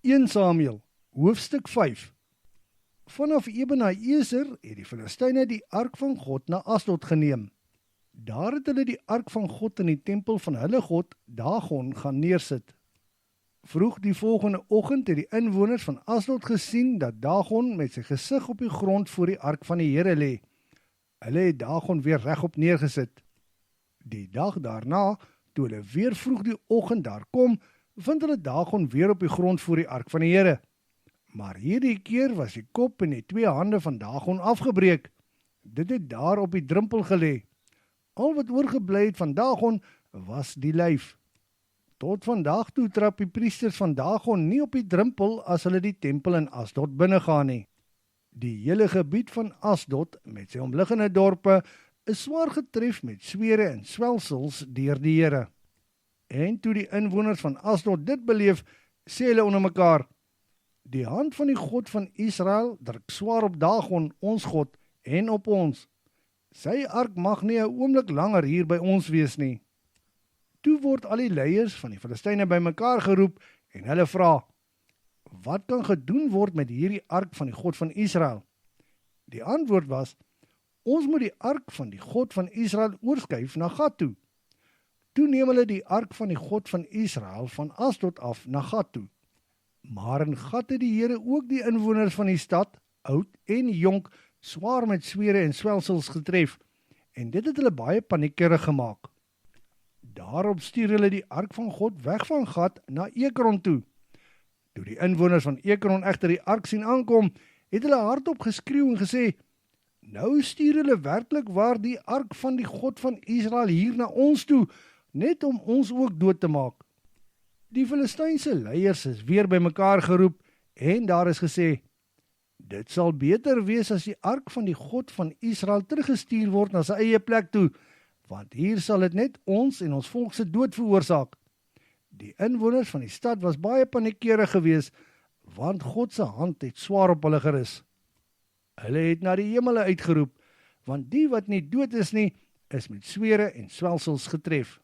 1 Samuel, hoofstuk 5. Vanaf Ebenezer het die Filistyne die ark van God na Asdod geneem. Daar het hulle die ark van God in die tempel van hulle God, Dagon, gaan neersit. Vroeg die volgende oggend het die inwoners van Asdod gesien dat Dagon met sy gesig op die grond voor die ark van die Here lê. Hulle het Dagon weer regop neergesit. Die dag daarna, toe hulle weer vroeg die oggend daar kom, vind hulle Dagon weer op die grond voor die ark van die Here. Maar hierdie keer was die kop en die 2 hande van Dagon afgebreek. Dit het daar op die drempel gelê. Al wat oorgebly het van Dagon was die lyf. Tot vandag toe trap die priesters van Dagon nie op die drempel as hulle die tempel in Asdod binnegaan nie. Die hele gebied van Asdod met sy omliggende dorpe is swaar getref met swere en swelsels deur die Here. En toe die inwoners van Asdod dit beleef, sê hulle onder mekaar: die hand van die God van Israel druk swaar op Dagon, ons God, en op ons. Sy ark mag nie 'n oomblik langer hier by ons wees nie. Toe word al die leiers van die Filistyne bymekaar geroep en hulle vra: wat kan gedoen word met hierdie ark van die God van Israel? Die antwoord was: ons moet die ark van die God van Israel oorskuif na Gat toe. Toe neem hulle die ark van die God van Israel van Asdod af na Gat toe. Maar in Gat het die Here ook die inwoners van die stad, oud en jonk, swaar met swere en swelsels getref, en dit het hulle baie paniekerig gemaak. Daarop stuur hulle die ark van God weg van Gat na Ekron toe. Toe die inwoners van Ekron egter die ark sien aankom, het hulle hardop geskreeu en gesê: nou stuur hulle werklik waar die ark van die God van Israel hier na ons toe, net om ons ook dood te maak. Die Filistynse leiers is weer bymekaar geroep en daar is gesê: dit sal beter wees as die ark van die God van Israel teruggestuur word na sy eie plek toe, want hier sal dit net ons en ons volk se dood veroorsaak. Die inwoners van die stad was baie paniekerig geweest, want God se hand het swaar op hulle gerus. Hulle het na die hemele uitgeroep, want die wat nie dood is nie, is met swere en swelsels getref.